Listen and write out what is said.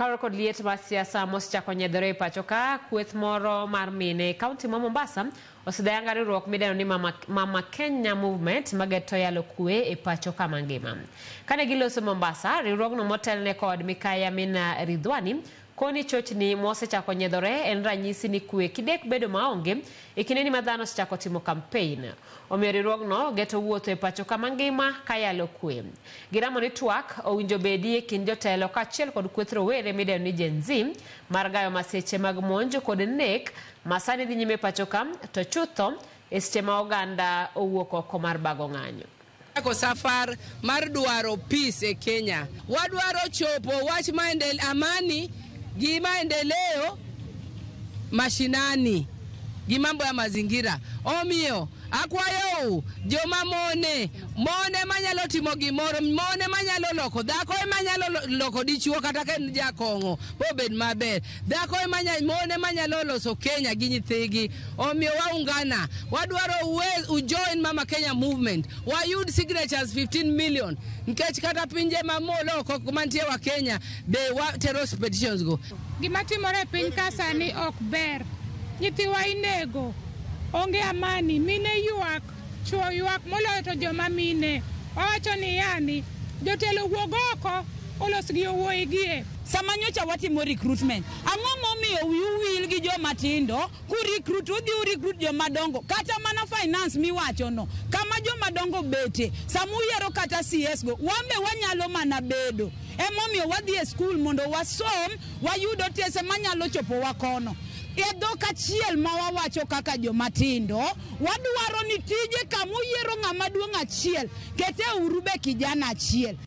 Karo kod liet mar siasa mosechako nyedhore e pachoka, kweth moro mar mine kaunti ma Mombasa osedayanga riwruok midendo ni Mama Kenya Movement mageto yalo kwee e pachoka mangima. Kane giloso Mombasa, riwruogno motelne kod Mikaya Mina Ridhwani koni chochni mosechako nyedhore en ranyisi ni kwee kidek bedo maonge e kinde ni madhano osechako timo campaign. Omiyo riwruogno geto wuotho e pachoka mangima kayalo kwee. Giramo ni twak owinjo bedi e kind jotelo kaachiel kod kweth rawere midendo ni Gen Z mar gayo maseche mag monj kod nek masani dhi nyime pachoka to chutho e seche ma oganda owuok oko mar bago ng'anyo. Ko safar mar dwaro peace e Kenya. Wadwaro chopo wach amani gi maendeleo mashinani gi mambo ya mazingira. Omiyo akwayo joma mone manyalo timo gimoro, mone manyalo loko dhako manyalo loko dichuo kata ken jakong'o obed maber. Dhako mone manyalo loso Kenya gi nyithigi. Omiyo waungana, wadwaro ujoin Mama Kenya Movement. Wayud signatures 15 million. Nikech kata pinje mamolo mantie wa Kenya be watero petitions go. Gima timore piny ka sani ok ber. Nyithiwa inego. Onge amani, mine yuak, chuo yuak moloyo to joma mine. Owacho ni yani, jotelo wuog oko, olos gi owuoyi gie. Sama nyocha watimo recruitment. Ang'o momiyo wiu wil gi joma tindo, ku recruit udhi recruit joma dongo. Kata mana finance miwacho no. Kama joma dongo bete, sama uyiero kata CS go, wambe wanyalo mana bedo. Emomiyo wadhi e school mondo wasom, wayudo tese manyalo chopo wakono. Edok achiel ma wawacho kaka joma tindo, wadwaro ni tije kamuyiero ng'ama duong' achiel, kete urube kijana achiel.